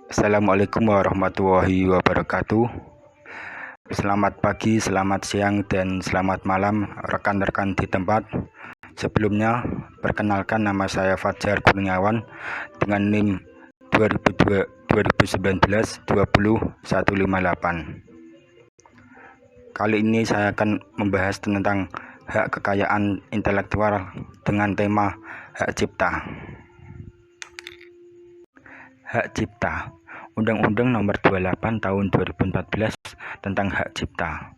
Assalamualaikum warahmatullahi wabarakatuh. Selamat pagi, selamat siang, dan selamat malam rekan-rekan di tempat. Sebelumnya, perkenalkan, nama saya Fajar Kurniawan dengan NIM 2019-20-158. Kali ini saya akan membahas tentang hak kekayaan intelektual dengan tema hak cipta. Hak cipta. Undang-Undang Nomor 28 Tahun 2014 tentang hak cipta.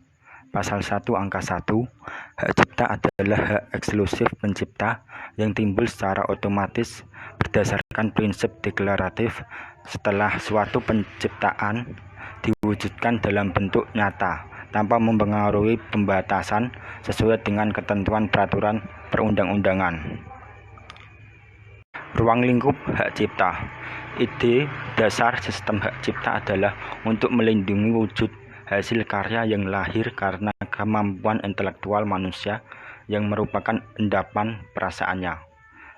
Pasal 1 Angka 1, hak cipta adalah hak eksklusif pencipta yang timbul secara otomatis berdasarkan prinsip deklaratif setelah suatu penciptaan diwujudkan dalam bentuk nyata tanpa mempengaruhi pembatasan sesuai dengan ketentuan peraturan perundang-undangan. Ruang lingkup hak cipta. Ide dasar sistem hak cipta adalah untuk melindungi wujud hasil karya yang lahir karena kemampuan intelektual manusia yang merupakan endapan perasaannya,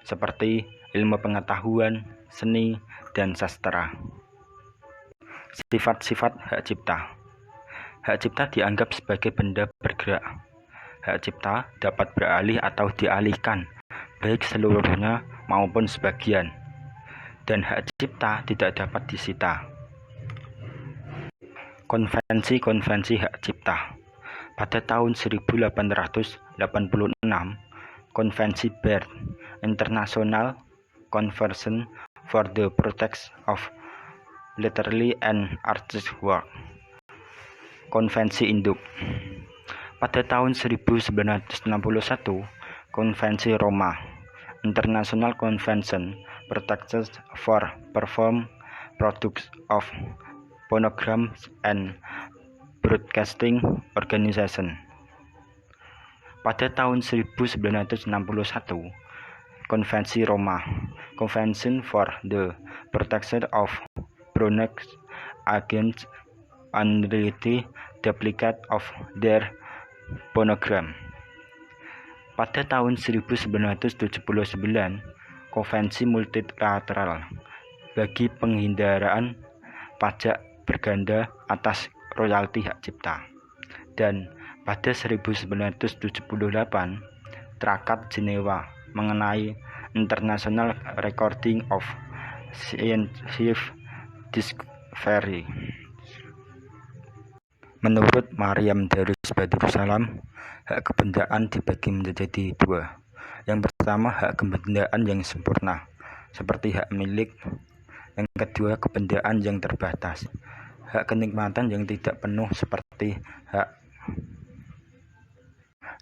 seperti ilmu pengetahuan, seni, dan sastra. Sifat-sifat hak cipta. Hak cipta dianggap sebagai benda bergerak. Hak cipta dapat beralih atau dialihkan, baik seluruhnya maupun sebagian, dan hak cipta tidak dapat disita. Konvensi hak cipta. Pada tahun 1886, Konvensi Berne, International Convention for the Protection of Literary and Artistic Work, Konvensi Induk. Pada tahun 1961, Konvensi Roma, International Convention Protection for Performing Products of Phonograms and Broadcasting Organization. Pada tahun 1961, Konvensi Roma, Convention for the Protection of Phonograms Against Unrelated Duplicate of their Phonogram. Pada tahun 1979, Konvensi Multilateral bagi Penghindaran Pajak Berganda atas Royalti Hak Cipta. Dan pada 1978, Traktat Jenewa mengenai International Recording of Scientific Discovery. Menurut Maryam Darus Badrussalam, hak kebendaan dibagi menjadi dua. Yang pertama, hak kebendaan yang sempurna, seperti hak milik. Yang kedua, kebendaan yang terbatas, hak kenikmatan yang tidak penuh, seperti hak.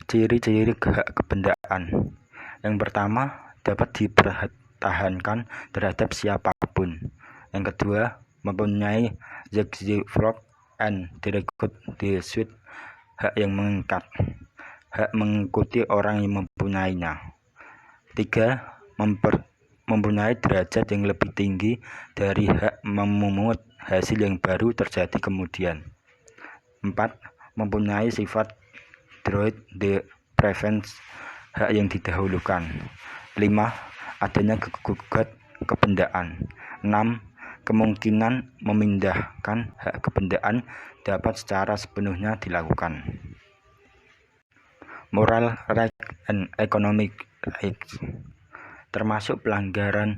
Ciri-ciri hak kebendaan. Yang pertama, dapat dipertahankan terhadap siapapun. Yang kedua, mempunyai zigzag and the suite, hak yang mengikat, hak mengikuti orang yang mempunyainya. 3. Mempunyai derajat yang lebih tinggi dari hak memungut hasil yang baru terjadi kemudian. 4. Mempunyai sifat droit de préférence, hak yang didahulukan. 5. Adanya gugat kebendaan. 6. Kemungkinan memindahkan hak kebendaan dapat secara sepenuhnya dilakukan. Moral rights and economic rights, termasuk pelanggaran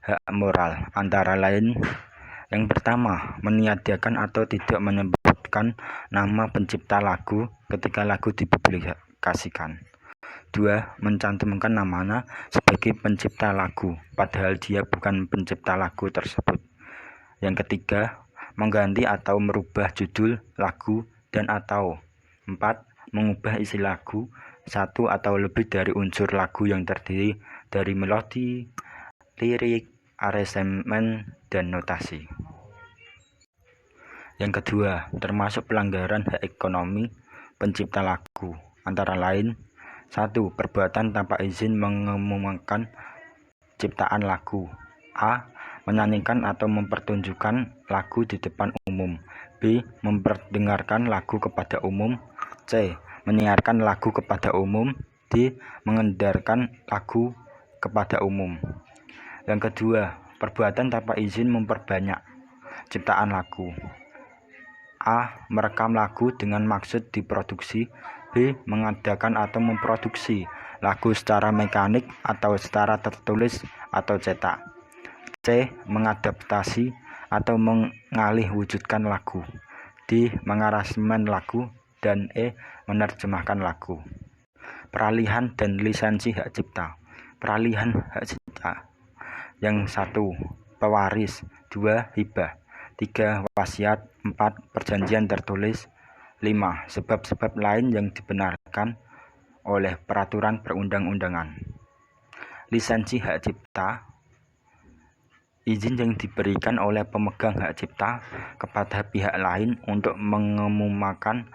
hak moral, antara lain: yang pertama, meniadakan atau tidak menyebutkan nama pencipta lagu ketika lagu dipublikasikan. 2. Mencantumkan namanya sebagai pencipta lagu, padahal dia bukan pencipta lagu tersebut. Yang ketiga, mengganti atau merubah judul lagu dan atau. 4. Mengubah isi lagu, satu atau lebih dari unsur lagu yang terdiri dari melodi, lirik, aransemen, dan notasi. Yang kedua, termasuk pelanggaran hak ekonomi pencipta lagu, antara lain: 1. Perbuatan tanpa izin mengumumkan ciptaan lagu. A. Menyanyikan atau mempertunjukkan lagu di depan umum. B. Memperdengarkan lagu kepada umum. C. Menyiarkan lagu kepada umum. D. Mengedarkan lagu kepada umum. Yang kedua, perbuatan tanpa izin memperbanyak ciptaan lagu. A. Merekam lagu dengan maksud diproduksi. B. Mengadakan atau memproduksi lagu secara mekanik atau secara tertulis atau cetak. C. Mengadaptasi atau mengalihwujudkan lagu. D. Mengaransemen lagu. Dan E. Menerjemahkan lagu. Peralihan dan lisensi hak cipta. Peralihan hak cipta. Yang 1. Pewaris. 2. Hibah. 3. Wasiat. 4. Perjanjian tertulis. 5. Sebab-sebab lain yang dibenarkan oleh peraturan perundang-undangan. Lisensi hak cipta. Izin yang diberikan oleh pemegang hak cipta kepada pihak lain untuk mengemukakan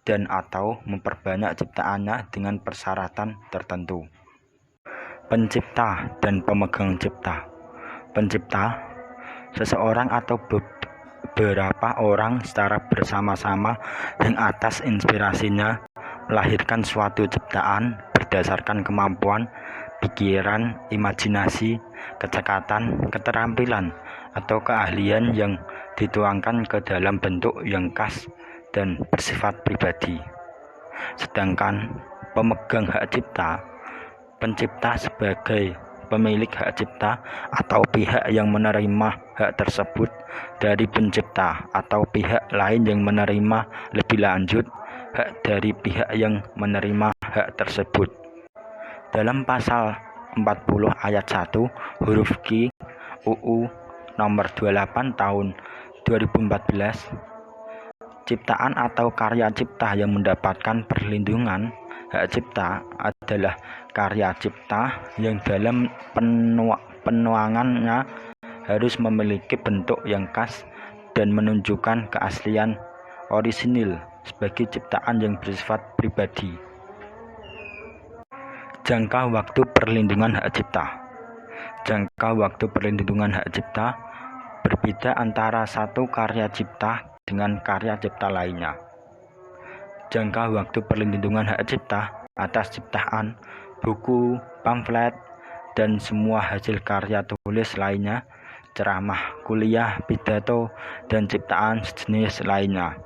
dan atau memperbanyak ciptaannya dengan persyaratan tertentu. Pencipta dan pemegang cipta. Pencipta, seseorang atau beberapa orang secara bersama-sama yang atas inspirasinya melahirkan suatu ciptaan berdasarkan kemampuan, pikiran, imajinasi, kecekatan, keterampilan, atau keahlian yang dituangkan ke dalam bentuk yang khas dan bersifat pribadi. Sedangkan pemegang hak cipta, pencipta sebagai pemilik hak cipta atau pihak yang menerima hak tersebut dari pencipta atau pihak lain yang menerima lebih lanjut hak dari pihak yang menerima hak tersebut. Dalam pasal 40 ayat 1 huruf Q UU nomor 28 tahun 2014, ciptaan atau karya cipta yang mendapatkan perlindungan hak cipta adalah karya cipta yang dalam penuangannya harus memiliki bentuk yang khas dan menunjukkan keaslian orisinil sebagai ciptaan yang bersifat pribadi. Jangka waktu perlindungan hak cipta. Jangka waktu perlindungan hak cipta berbeda antara satu karya cipta dengan karya cipta lainnya. Jangka waktu perlindungan hak cipta atas ciptaan, buku, pamflet, dan semua hasil karya tulis lainnya, ceramah, kuliah, pidato, dan ciptaan sejenis lainnya,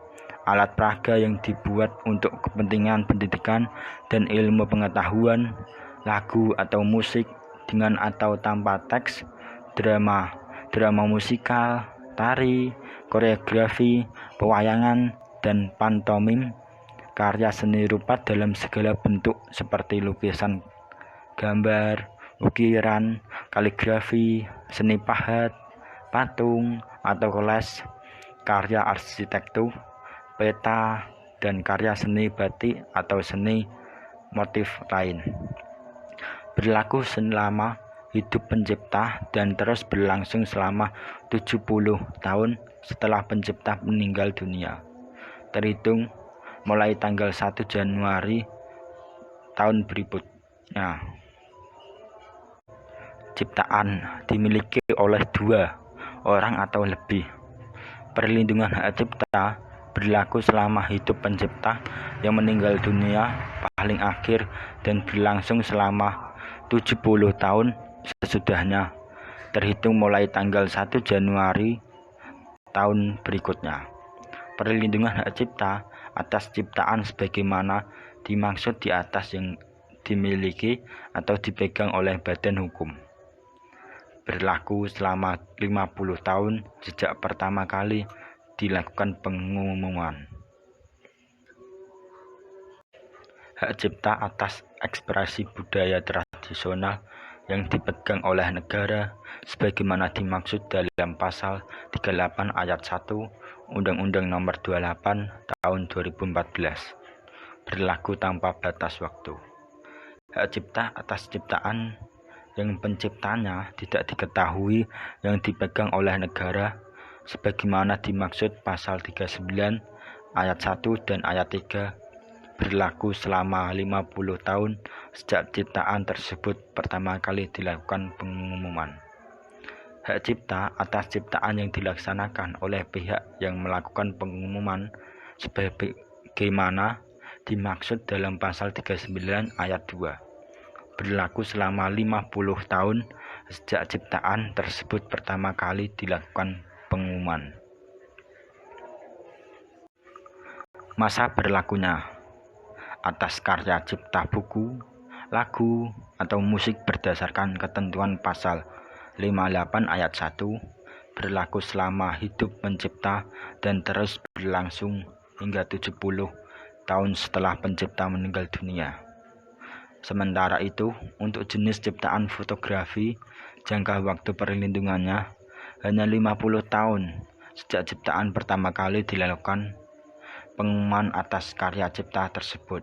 alat peraga yang dibuat untuk kepentingan pendidikan dan ilmu pengetahuan, lagu atau musik dengan atau tanpa teks, drama musikal, tari, koreografi, pewayangan, dan pantomim, karya seni rupa dalam segala bentuk seperti lukisan, gambar, ukiran, kaligrafi, seni pahat, patung, atau kelas, karya arsitektur, peta, dan karya seni batik atau seni motif lain. Berlaku selama hidup pencipta dan terus berlangsung selama 70 tahun setelah pencipta meninggal dunia, terhitung mulai tanggal 1 Januari tahun berikutnya. Ciptaan dimiliki oleh 2 orang atau lebih. Perlindungan hak cipta berlaku selama hidup pencipta yang meninggal dunia paling akhir dan berlangsung selama 70 tahun sesudahnya, terhitung mulai tanggal 1 Januari tahun berikutnya. Perlindungan hak cipta atas ciptaan sebagaimana dimaksud di atas yang dimiliki atau dipegang oleh badan hukum. Berlaku selama 50 tahun sejak pertama kali dilakukan pengumuman. Hak cipta atas ekspresi budaya tradisional yang dipegang oleh negara sebagaimana dimaksud dalam pasal 38 ayat 1 Undang-Undang Nomor 28 Tahun 2014, berlaku tanpa batas waktu. Hak cipta atas ciptaan yang penciptanya tidak diketahui yang dipegang oleh negara sebagaimana dimaksud pasal 39 ayat 1 dan ayat 3, berlaku selama 50 tahun sejak ciptaan tersebut pertama kali dilakukan pengumuman. Hak cipta atas ciptaan yang dilaksanakan oleh pihak yang melakukan pengumuman sebagaimana dimaksud dalam pasal 39 ayat 2, berlaku selama 50 tahun sejak ciptaan tersebut pertama kali dilakukan pengumuman. Masa berlakunya atas karya cipta buku, lagu, atau musik berdasarkan ketentuan pasal 58 ayat 1 berlaku selama hidup pencipta dan terus berlangsung hingga 70 tahun setelah pencipta meninggal dunia. Sementara itu, untuk jenis ciptaan fotografi, jangka waktu perlindungannya hanya 50 tahun sejak ciptaan pertama kali dilakukan pengumuman atas karya cipta tersebut.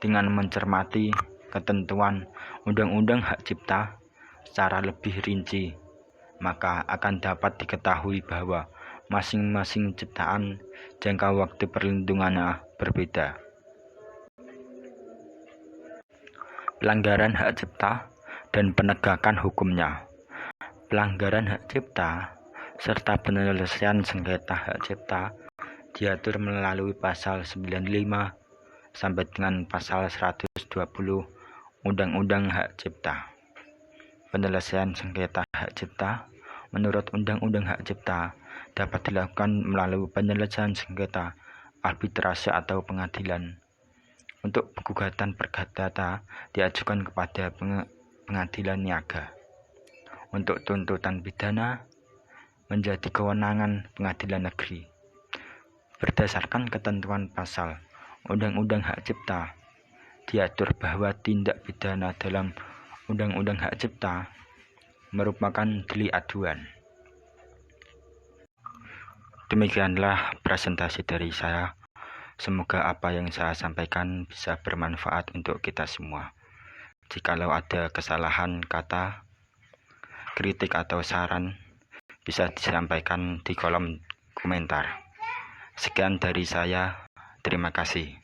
Dengan mencermati ketentuan Undang-Undang Hak Cipta secara lebih rinci, maka akan dapat diketahui bahwa masing-masing ciptaan jangka waktu perlindungannya berbeda. Pelanggaran hak cipta dan penegakan hukumnya. Pelanggaran hak cipta serta penyelesaian sengketa hak cipta diatur melalui pasal 95 sampai dengan pasal 120 Undang-Undang Hak Cipta. Penyelesaian sengketa hak cipta menurut Undang-Undang Hak Cipta dapat dilakukan melalui penyelesaian sengketa arbitrase atau pengadilan. Untuk gugatan perdata diajukan kepada pengadilan niaga. Untuk tuntutan pidana menjadi kewenangan pengadilan negeri. Berdasarkan ketentuan pasal Undang-Undang Hak Cipta, diatur bahwa tindak pidana dalam Undang-Undang Hak Cipta merupakan delik aduan. Demikianlah presentasi dari saya. Semoga apa yang saya sampaikan bisa bermanfaat untuk kita semua. Jikalau ada kesalahan kata, kritik atau saran, bisa disampaikan di kolom komentar. Sekian dari saya, terima kasih.